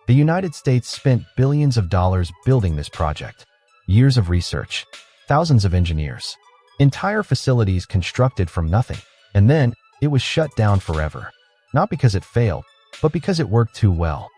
The United States spent billions of dollars building this project. Years of research, thousands of engineers, entire facilities constructed from nothing, and then it was shut down forever. Not because it failed, but because it worked too well.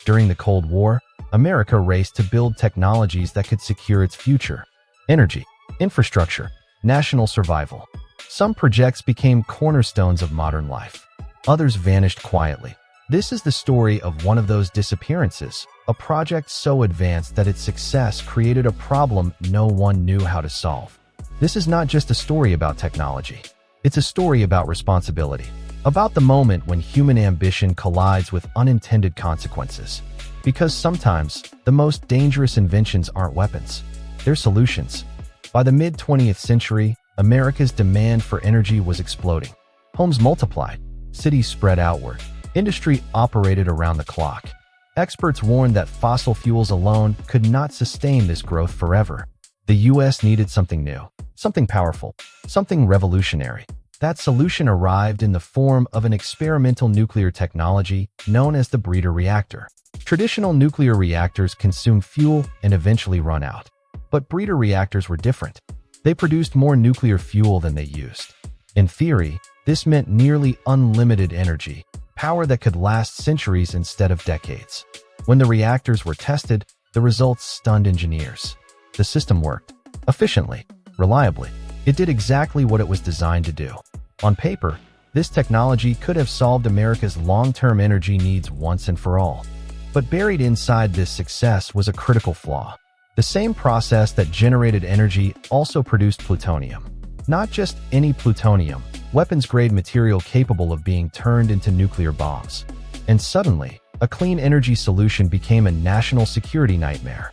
During the Cold War, America raced to build technologies that could secure its future. Energy, infrastructure, national survival. Some projects became cornerstones of modern life. Others vanished quietly. This is the story of one of those disappearances, a project so advanced that its success created a problem no one knew how to solve. This is not just a story about technology. It's a story about responsibility, about the moment when human ambition collides with unintended consequences. Because sometimes, the most dangerous inventions aren't weapons, they're solutions. By the mid-20th century, America's demand for energy was exploding. Homes multiplied, cities spread outward, industry operated around the clock. Experts warned that fossil fuels alone could not sustain this growth forever. The US needed something new, something powerful, something revolutionary. That solution arrived in the form of an experimental nuclear technology known as the breeder reactor. Traditional nuclear reactors consume fuel and eventually run out. But breeder reactors were different. They produced more nuclear fuel than they used. In theory, this meant nearly unlimited energy, power that could last centuries instead of decades. When the reactors were tested, the results stunned engineers. The system worked efficiently, reliably. It did exactly what it was designed to do. On paper, this technology could have solved America's long-term energy needs once and for all. But buried inside this success was a critical flaw. The same process that generated energy also produced plutonium. Not just any plutonium, weapons-grade material capable of being turned into nuclear bombs. And suddenly, a clean energy solution became a national security nightmare.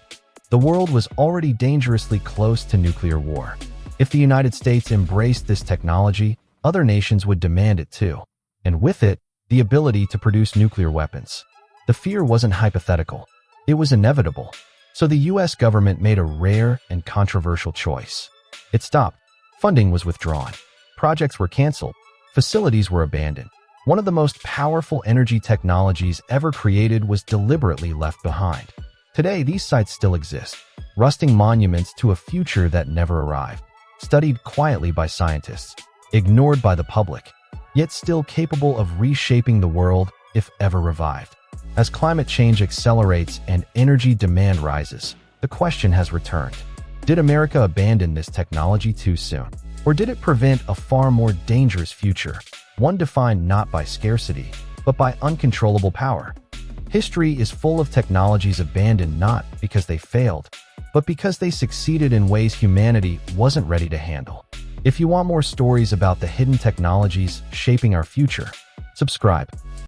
The world was already dangerously close to nuclear war. If the United States embraced this technology, other nations would demand it too. And with it, the ability to produce nuclear weapons. The fear wasn't hypothetical. It was inevitable. So the US government made a rare and controversial choice. It stopped. Funding was withdrawn. Projects were canceled. Facilities were abandoned. One of the most powerful energy technologies ever created was deliberately left behind. Today, these sites still exist, rusting monuments to a future that never arrived, studied quietly by scientists, ignored by the public, yet still capable of reshaping the world if ever revived. As climate change accelerates and energy demand rises, the question has returned. Did America abandon this technology too soon? Or did it prevent a far more dangerous future, one defined not by scarcity, but by uncontrollable power? History is full of technologies abandoned not because they failed, but because they succeeded in ways humanity wasn't ready to handle. If you want more stories about the hidden technologies shaping our future, subscribe.